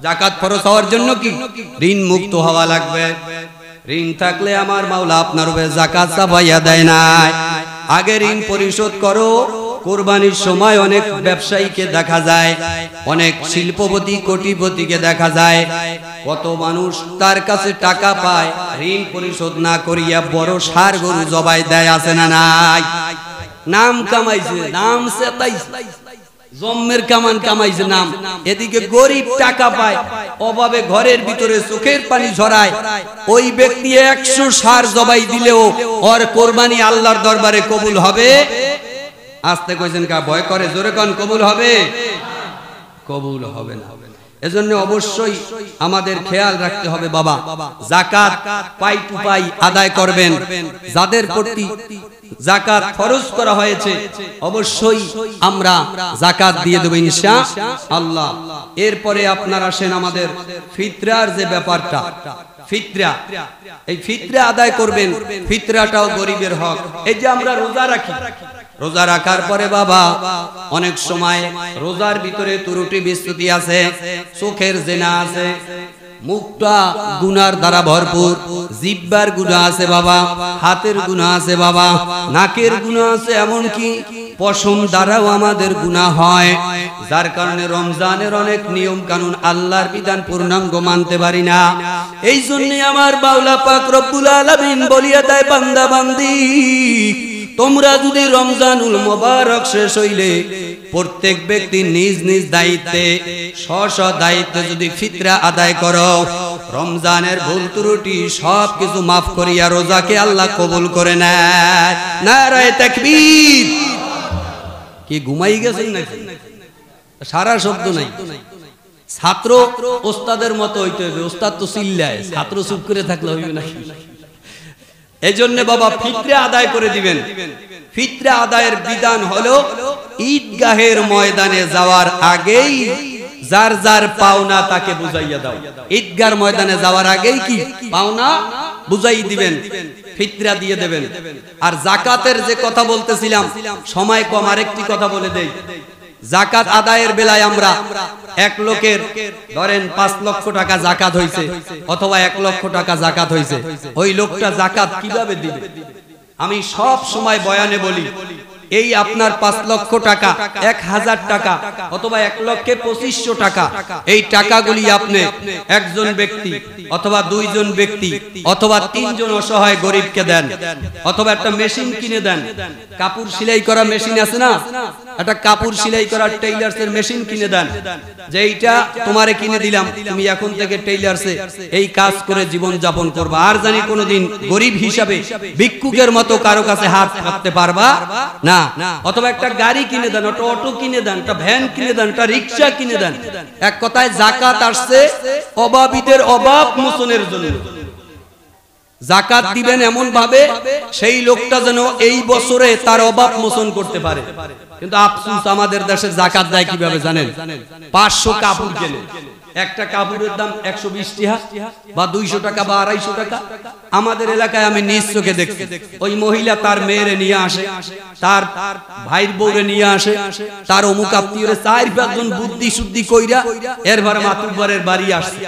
যাকাত ফরজ হওয়ার জন্য কি ঋণ মুক্ত হওয়া লাগবে। ঋণ থাকলে আমার মাওলা আপনার উপরে যাকাত চাপাইয়া দেয় নাই। আগে ঋণ পরিশোধ করো। কুরবানির সময় অনেক ব্যবসায়ীকে দেখা যায়, অনেক শিল্পপতি কোটিপতিকে দেখা যায়, কত মানুষ তার কাছে টাকা পায়, ঋণ পরিশোধ না করিয়া বড় ষাঁড় গরু জবাই দেয়, আছে না নাই? নাম কামাইছে, নাম সেতাইছে, জম্মের কামান কামাইছে নাম। এদিকে গরিব টাকা পায়, অভাবে ঘরের ভিতরে চোখের পানি ঝরায়। ওই ব্যক্তি 100 ষাঁড় জবাই দিলেও ওর কোরবানি আল্লাহর দরবারে কবুল হবে? আস্তে কইছেন কা ভয় করে, জোরে কোন কবুল হবে? কবুল হবে না। এজন্য অবশ্যই আমাদের খেয়াল রাখতে হবে বাবা, যাকাত পাই টু পাই আদায় করবেন। যাদের প্রতি যাকাত ফরজ করা হয়েছে অবশ্যই আমরা যাকাত দিয়ে দেব ইনশাআল্লাহ। এরপরে আপনারা আসেন আমাদের ফিতরার যে ব্যাপারটা, ফিতরা, এই ফিতরা আদায় করবেন। ফিতরাটাও গরিবের হক। এই যে আমরা রোজা রাখি, রোজা রাখার পরে বাবা অনেক সময় রোজার ভিতরে ত্রুটি বিচ্যুতি আছে, চোখের জেনা আছে, মুখটা গুনার দ্বারা ভরপুর, জিহ্বার গুনাহ আছে বাবা, হাতের গুনাহ আছে বাবা, নাকের গুনাহ আছে, এমনকি পশম দ্বারাও আমাদের গুনাহ হয়। যার কারণে রমজানের অনেক নিয়ম কানুন, আল্লাহর বিধান পূর্ণাঙ্গ মানতে পারি না। এই জন্য আমার মাওলা পাক রব্বুল আলামিন বলিয়া দেয়, বান্দা বান্দি তোমরা যদি রমজানুল মুবারক শেষ হইলে প্রত্যেক ব্যক্তি নিজ নিজ দায়িত্বে স্ব দায়িত্বে যদি ফিতরা আদায় করো, রমজানের ভুল ত্রুটি সব কিছু মাফ করিয়া রোজাকে আল্লাহ কবুল করে নেয়। নারায়ে তাকবীর। কি ঘুমাই গেছেন নাকি? সারা শব্দ নাই। ছাত্র ওস্তাদের মতো হইতে হবে, ওস্তাদ তো চিল্লায়, ছাত্র চুপ করে থাকলে হইবে নাকি? এই জন্য বাবা ফিতরা আদায় করে দিবেন। ফিতরা আদায়ের বিধান হলো ঈদগাহের ময়দানে যাওয়ার আগেই যার যার পাওনা তাকে বুঝাইয়া দাও। ঈদগার ময়দানে যাওয়ার আগেই কি পাওনা বুঝাই দিবেন, ফিতরা দিয়ে দেবেন। আর যাকাতের যে কথা বলতেছিলাম, সময় কম, আরেকটি কথা বলে দেই। যাকাত আদায়ের বেলায় আমরা এক লোকের ধরেন 5 লক্ষ টাকা যাকাত হইছে অথবা 1 লক্ষ টাকা যাকাত হইছে, ওই লোকটা যাকাত কিভাবে দিবে? আমি সব সময় বয়ানে বলি, এই আপনার 5 লক্ষ টাকা, 1000 টাকা অথবা 1,25,000 টাকা, এই টাকাগুলি আপনি একজন ব্যক্তি অথবা 2 জন ব্যক্তি অথবা 3 জন অসহায় গরিবকে দেন, অথবা একটা মেশিন কিনে দেন। কাপড় সেলাই করা মেশিন আছে না, একটা কাপড় সেলাই করা টেইলার্সের মেশিন কিনে দেন, যে এইটা তোমারে কিনে দিলাম, তুমি এখন থেকে টেইলার্সে এই কাজ করে জীবন যাপন করবা, আর জানি কোনোদিন গরিব হিসাবে ভিক্ষুকের মতো কারো কাছে হাত পাততে পারবা না। অথবা একটা গাড়ি কিনে দেন, একটা অটো কিনে দেন, একটা ভ্যান কিনে দেন, একটা রিকশা কিনে দেন। এক কথায় যাকাত আসছে অভাবীদের অভাব মোচনের জন্য। যাকাত দিবেন এমন ভাবে সেই লোকটা যেন এই বছরে তার অভাব মোচন করতে পারে। কিন্তু আফসোস, আমাদের দেশে যাকাত দেয় কিভাবে জানেন? 500 কাপড় কেনে, একটা কাপড়ের দাম 120 টাকা বা 200 টাকা বা 250 টাকা। আমাদের এলাকায় আমি নিজ চোখে দেখছি, ওই মহিলা তার মেয়েরে নিয়ে আসে, তার ভাইয়ের বউরে নিয়ে আসে, তার অমুক আত্মীয়রে 4-5 জন বুদ্ধি শুদ্ধি কইরা এরপরে মাতুব্বরের বাড়ি আসে।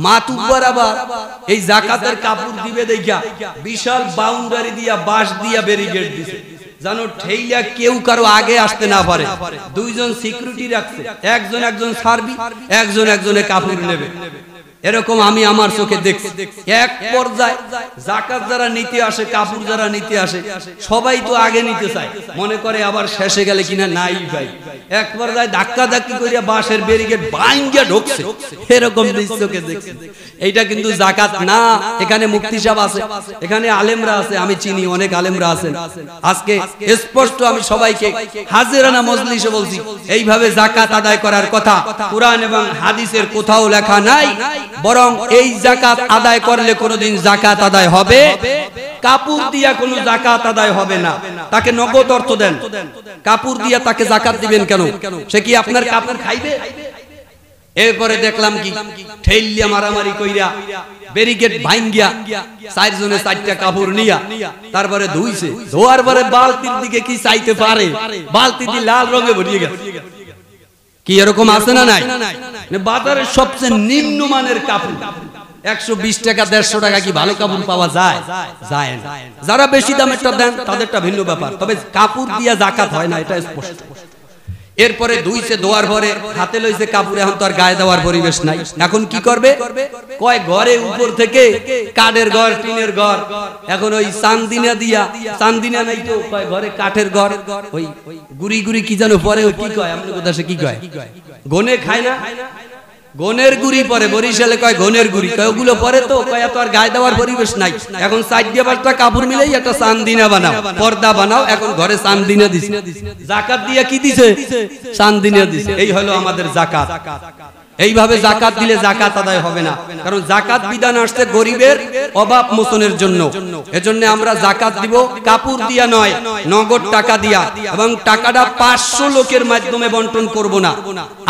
মাতুব্বর আবার এই যাকাতের কাপড় দিবে দেখা বিশাল বাউন্ডারি দিয়া বাঁশ দিয়া ব্যারিকেড দিছে, জানো ঠেইলা কেউ কারো আগে আসতে না পারে। 2 জন সিকিউরিটি রাখছে, একজন সার্বি, একজনে কাপড় নেবে। এরকম আমি আমার চোখে দেখছি। এক পর্যায়ে যাকাত যারা নিতে আসে, কাপড় যারা নিতে আসে, সবাই তো আগে নিতে চায়, মনে করে আবার শেষে গেলে কিনা নাই ভাই। এক পর্যায়ে ধাক্কা ধাক্কি করিয়া বাঁশের ব্যারিকেড ভাঙ্গিয়া ঢুকছে, এরকম চোখে দেখছি। এইটা কিন্তু যাকাত না। এখানে মুফতি সাহেব আছে, এখানে আলেমরা আছে, আমি চিনি অনেক আলেমরা আছেন। আজকে স্পষ্ট আমি সবাইকে হাজিরানা মজলিসে বলছি, এইভাবে যাকাত আদায় করার কথা কুরআন এবং হাদিসের কোথাও লেখা নাই। বরং এই যাকাত আদায় করলে কোনোদিন যাকাত আদায় হবে, কাপড় দিয়া কোনো যাকাত আদায় হবে না। তাকে নগদ অর্থ দেন, কাপড় দিয়া তাকে যাকাত দিবেন কেন? সে কি আপনার কাপড় খাইবে? এরপরে দেখলাম কি ঠেলিয়া মারামারি কইরা ব্যারিকেড ভাঙ্গিয়া 4 জনে 4টা কাপড় নিয়া তারপরে ধুইছে, ধোয়ার পরে বালতির দিকে কি চাইতে পারে, বালতিটি লাল রঙে ভরিয়ে গেছে। কি এরকম আছে না নাই? বাজারের সবচেয়ে নিম্নমানের কাপড় 120 টাকা 150 টাকা কি ভালো কাপড় পাওয়া যায়? যায় না। যারা বেশি দামেরটা দেন তাদেরটা ভিন্ন ব্যাপার, তবে কাপড় দিয়া যাকাত হয় না, এটা স্পষ্ট। এরপরে ধুইছে, ধোয়ার পরে হাতে লইছে কাপড়, এখন তো আর গায়ে দেওয়ার পরিবেশ নাই। এখন কি করবে? কয় ঘরে উপর থেকে কাঠের ঘর, টিনের ঘর, এখন ওই চান্দিনা দিয়া, চান্দিনা নাই তো কয় ঘরে কাঠের ঘর, ওই গুড়ি গুড়ি কি জানো পরে, ওই কি কয় আপনার কথা, সে কি কয়, গনে খায় না, গনের গুড়ি পরে, বরিশালে কয় গনের গুড়ি, কয় ওগুলো পরে তো কয় তো আর গায়ে দেওয়ার পরিবেশ নাই। এখন 4 দিয়ে 5টা কাপড় মিলেই একটা চান্দিনা বানাও, পর্দা বানাও, এখন ঘরে চান্দিনা দিছে। যাকাত দিয়া কি দিছে? চান্দিনা দিছে। এই হলো আমাদের যাকাত। এইভাবে যাকাত দিলে যাকাত আদায় হবে না, কারণ যাকাত বিধান আসছে গরিবের অভাব মোচনের জন্য। এজন্য আমরা যাকাত দিব কাপড় দিয়া নয়, নগদ টাকা দিয়া, এবং টাকাটা 500 লোকের মাধ্যমে বন্টন করব না।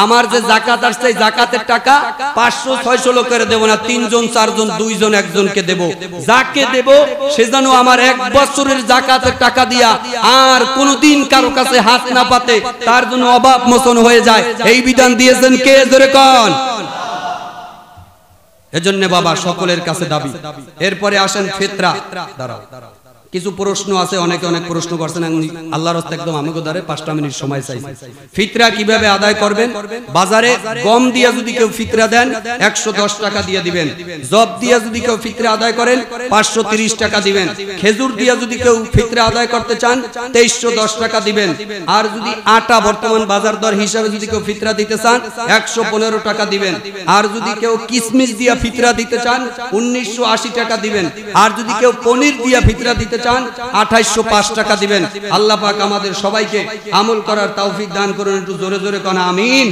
আমার যে যাকাত আসছে এই যাকাতের টাকা 500-600 লোকের দেব না, 3 জন 4 জন 2 জন 1 জনকে দেব। যাকে দেব সে যেন আমার 1 বছরের যাকাতের টাকা দিয়া আর কোনোদিন কারো কাছে হাত না পাতে, তার জন্য অভাব মোচন হয়ে যায়। এই বিধান দিয়েছেন কে? জোরে কর। এজন্য বাবা সকলের কাছে দাবি। এরপরে আসেন ফিতরা। দাঁড়াও, কিছু প্রশ্ন আছে, অনেকে অনেক প্রশ্ন করছেন, আমি আল্লাহর রাস্তায় একদম আমাকে ধরে 5টা মিনিট সময় চাই। ফিতরা কিভাবে আদায় করবেন? বাজারে গম দিয়ে যদি কেউ ফিতরা দেন 110 টাকা দিয়ে দিবেন। জব দিয়ে যদি কেউ ফিতরা আদায় করেন 530 টাকা দিবেন। খেজুর দিয়ে যদি কেউ ফিতরা আদায় করতে চান 2310 টাকা দিবেন। আর যদি আটা বর্তমান বাজার দর হিসাবে যদি কেউ ফিতরা দিতে চান 115 টাকা দিবেন। আর যদি কেউ কিশমিশ দিয়ে ফিতরা দিতে চান 1980 টাকা দিবেন। আর যদি কেউ পনির দিয়ে ফিতরা দিতে চান 2805 টাকা দিবেন। আল্লাহ পাক আমাদের সবাইকে আমল করার তৌফিক দান করুন। একটু জোরে জোরে কোন আমিন।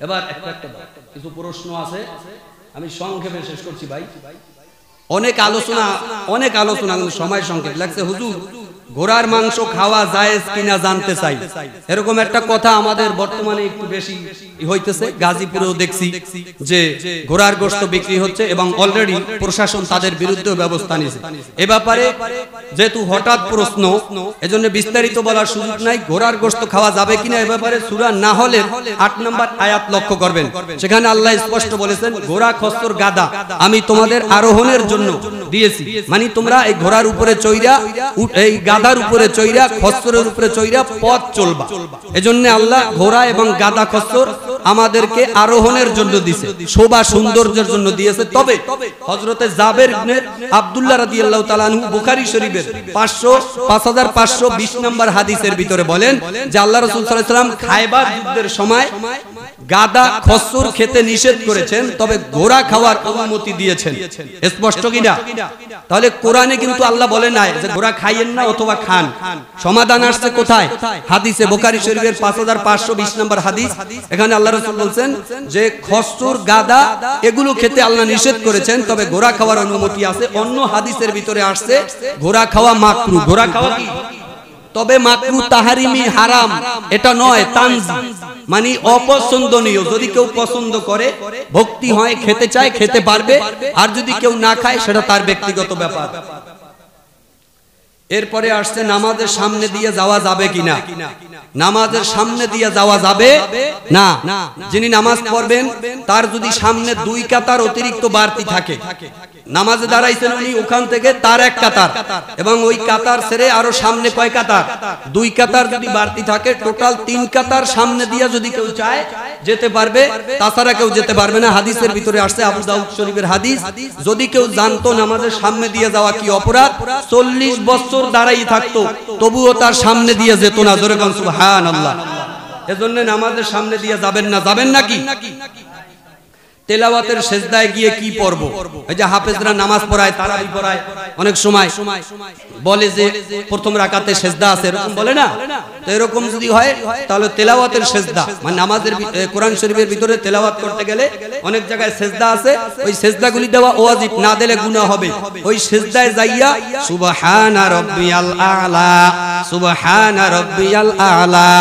এবার একটা কিছু প্রশ্ন আছে, আমি সংক্ষেপে শেষ করছি ভাই। অনেক আলোচনা কিন্তু সময় সংক্ষেপ লাগছে। হুজুর ঘোড়ার মাংস খাওয়া জায়েজ কিনা জানতে চাই, এরকম একটা কথা আমাদের বর্তমানে একটু বেশি হইতেছে। গাজীপুরেও দেখছি যে ঘোড়ার গোশত বিক্রি হচ্ছে এবং অলরেডি প্রশাসন তাদের বিরুদ্ধে ব্যবস্থা নিয়েছে। এ ব্যাপারে যেহেতু হঠাৎ প্রশ্ন, এজন্য বিস্তারিত বলার সুযোগ নাই। ঘোড়ার গোশত খাওয়া যাবে কিনা এ ব্যাপারে সূরা নাহলের 8 নম্বর আয়াত লক্ষ্য করবেন। সেখানে আল্লাহ স্পষ্ট বলেছেন, ঘোড়া খচ্চর গাদা আমি তোমাদের আরোহণের জন্য দিয়েছি, মানে তোমরা এই ঘোড়ার উপরে চৈরা, এই গাদার উপরে চৈরা, খচ্চরের উপরে চৈরা পথ চলবা। এজন্য আল্লাহ ঘোড়া এবং গাদা খচ্চর আমাদেরকে আরোহণের জন্য দিয়েছে, শোভা সৌন্দর্যের জন্য দিয়েছে। তবে হযরতে জাবের ইবনে আব্দুল্লাহ রাদিয়াল্লাহু তাআলা আনহু বুখারী শরীফের 5520 নম্বর হাদিসের ভিতরে বলেন যে আল্লাহ রাসূল সাল্লাল্লাহু আলাইহি ওয়াসাল্লাম খায়বার যুদ্ধের সময় গাদা খচ্চর খেতে নিষেধ করেছেন, তবে ঘোড়া খাওয়ার অনুমতি দিয়েছেন। স্পষ্ট কিনা? তাহলে কোরআনে কিন্তু আল্লাহ বলে নাই যে ঘোড়া খাইয়েন না অথবা খান। সমাধান আসছে কোথায়? হাদিসে, বুখারী শরীফের 5520 নম্বর হাদিস। এখানে আল্লাহ রাসূল বলেন যে খচ্চর গাদা এগুলো খেতে আল্লাহ নিষেধ করেছেন, তবে ঘোড়া খাওয়ার অনুমতি আছে। অন্য হাদিসের ভিতরে আসছে ঘোড়া খাওয়া মাকরু। ঘোড়া খাওয়া কি? তবে মাকরু তাহারিমি হারাম এটা নয়, তানজি মানে অপছন্দনীয়। যদি কেউ পছন্দ করে, ভক্তি হয়, খেতে চায়, খেতে পারবে। আর যদি কেউ না খায় সেটা তার ব্যক্তিগত ব্যাপার। এরপরে আসছে নামাজের সামনে দিয়ে যাওয়া যাবে কিনা। নামাজের সামনে দিয়ে যাওয়া যাবে না। যিনি নামাজ পড়বেন তার যদি সামনে 2 কাতার অতিরিক্ত বাড়তি থাকে, নামাজে দাঁড়াইছেন উনি, ওখান থেকে তার 1 কাতার এবং ওই কাতার ছেড়ে আরো সামনে কয় কাতার, 2 কাতার যদি বাড়তি থাকে, টোটাল 3 কাতার সামনে দিয়ে যদি কেউ চায় যেতে পারবে, তাছাড়া কেউ যেতে পারবে না। হাদিসের ভিতরে আসছে, আবু দাউদ শরীফের হাদিস, যদি কেউ জানতো নামাজের সামনে দিয়ে যাওয়া কি অপরাধ, 40 বছর দাঁড়াই থাকতো তবুও তার সামনে দিয়ে যেত না। জোরে বলুন সুবহানাল্লাহ। এজন্য নামাজের সামনে দিয়ে যাবেন না। যাবেন নাকি? তেলাওয়াতের সেজদায় গিয়ে কি পড়ব? এই যে হাফেজরা নামাজ পড়ায়, তারাবি পড়ায়, অনেক সময় বলে যে প্রথম রাকাতে সেজদা আছে, এরকম বলে না? তো এরকম যদি হয় তাহলে তেলাওয়াতের সেজদা, মানে নামাজের কোরআন শরীফের ভিতরে তেলাওয়াত করতে গেলে অনেক জায়গায় সেজদা আছে, ওই সেজদাগুলি দেওয়া ওয়াজিব, না দিলে গুনাহ হবে। ওই সেজদায় যাইয়া সুবহানা রাব্বিয়াল আলা, সুবহানা রাব্বিয়াল আলা,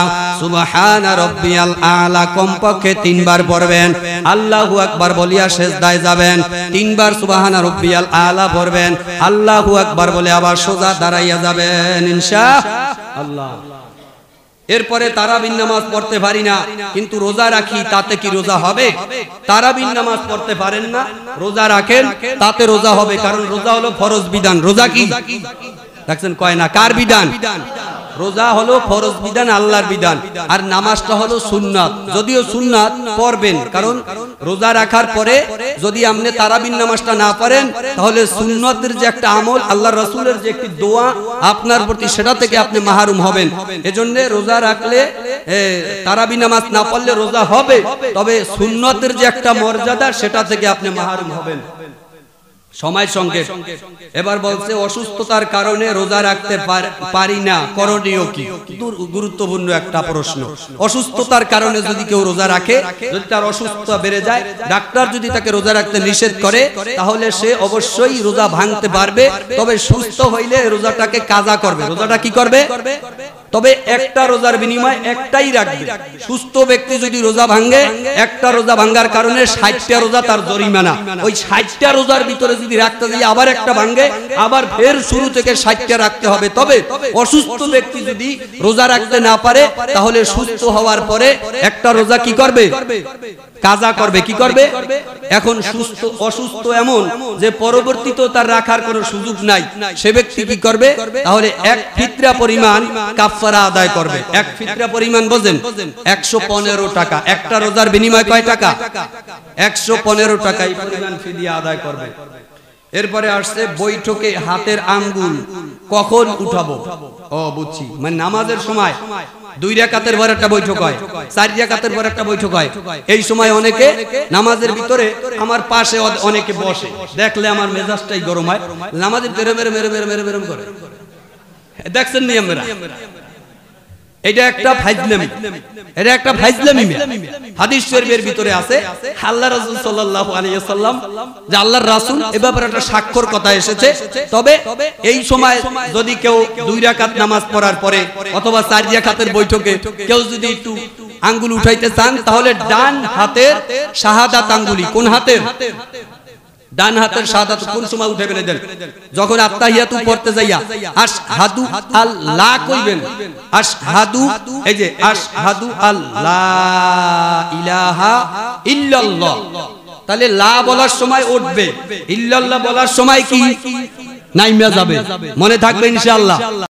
সুবহানা রাব্বিয়াল আলা কমপক্ষে 3 বার পড়বেন। আল্লাহু আকবার বলিয়া সেজদায় যাবেন, 3 বার সুবহানা রাব্বিয়াল আলা পড়বেন, আল্লাহু আকবার বলে আবার সোজা দাঁড়াইয়া যাবেন ইনশাআল্লাহ। এরপরে তারাবির নামাজ পড়তে পারি না কিন্তু রোজা রাখি, তাতে কি রোজা হবে? তারাবির নামাজ পড়তে পারেন না, রোজা রাখেন, তাতে রোজা হবে, কারণ রোজা হলো ফরজ বিধান। রোজা কি দেখছেন? কয় না। কার বিধান? রোজা হলো ফরজ বিধান, আল্লাহর বিধান। আর নামাজটা হলো সুন্নাত। যদিও সুন্নাত পড়বেন, কারণ রোজা রাখার পরে যদি আপনি তারাবির নামাজটা না পড়েন তাহলে সুন্নতের যে একটা আমল, আল্লাহর রাসূলের যে একটি দোয়া আপনার প্রতি, সেটা থেকে আপনি মাহরুম হবেন। এজন্য রোজা রাখলে, তারাবি নামাজ না পড়লে রোজা হবে, তবে সুন্নতের যে একটা মর্যাদা সেটা থেকে আপনি মাহরুম হবেন। সময় সংক্ষেপ। এবার বলছে অসুস্থতার কারণে রোজা রাখতে পারি না, করণীয় কি? গুরুত্বপূর্ণ একটা প্রশ্ন। অসুস্থতার কারণে যদি কেউ রোজা রাখে, যদি তার অসুস্থতা বেড়ে যায়, ডাক্তার যদি তাকে রোজা রাখতে নিষেধ করে, তাহলে সে অবশ্যই রোজা ভাঙতে পারবে, তবে সুস্থ হইলে রোজাটাকে কাজা করবে। রোজাটা কি করবে? তবে একটা রোজার বিনিময়ে একটাই রাখবে। সুস্থ ব্যক্তি যদি রোজা ভাঙে, একটা রোজা ভাঙার কারণে 60টা রোজা তার জরিমানা। ওই 60টা রোজার ভিতরে যদি রাখতে যাই, আবার একটা ভাঙে, আবার ফের শুরু থেকে 60টা রাখতে হবে। তবে অসুস্থ ব্যক্তি যদি রোজা রাখতে না পারে, তাহলে সুস্থ হওয়ার পরে একটা রোজা কি করবে? কাজা করবে। কি করবে? এখন সুস্থ অসুস্থ এমন যে পরবর্তীতে তার রাখার কোনো সুযোগ নাই, সে ব্যক্তি কি করবে? তাহলে এক ফিতরা পরিমাণ কাফারা আদায় করবে। এক ফিতরা পরিমাণ বোঝেন 115 টাকা। একটা রোজার বিনিময় কয় টাকা? 115 টাকা এই পরিমাণ ফিদিয়া আদায় করবে। এরপরে আসছে বৈঠকে হাতের আঙ্গুল কখন উঠাবো? ও বুঝছি, মানে নামাজের সময় 2 রাকাতের পর একটা বৈঠক হয়, 4 রাকাতের পর একটা বৈঠক হয়। এই সময় অনেকে নামাজের ভিতরে আমার পাশে অনেকে বসে, দেখলে আমার মেজাজটাই গরম হয়। নামাজের মেরে মেরে মেরে মেরে মেরে মেরে করে দেখছেন নি আমরা? এটা একটা ফাজলামি, এটা একটা ফাজলামি। হাদিস শরীফের ভিতরে আছে আল্লাহ রাসূল সাল্লাল্লাহু আলাইহি ওয়াসাল্লাম, যে আল্লাহর রাসূল এ ব্যাপারে একটা স্বাক্ষর কথা এসেছে। তবে এই সময় যদি কেউ 2 রাকাত নামাজ পড়ার পরে অথবা 4 রাকাতের বৈঠকে কেউ যদি একটু আঙ্গুল উঠাইতে চান, তাহলে ডান হাতের শাহাদাত আঙ্গুলি, কোন হাতের? ডান হাতের শাহাদাত কোন সময় উঠাবেন? দেন যখন আত্তাহিয়াতু পড়তে যাইয়া আশহাদু আল্লাহ কইবেন, আশহাদু, এই যে আশহাদু আল্লাহ ইলাহা ইল্লাল্লাহ, তাহলে লা বলার সময় উঠবে, ইল্লাল্লাহ বলার সময় কি নাইমা যাবে। মনে থাকবে ইনশাআল্লাহ।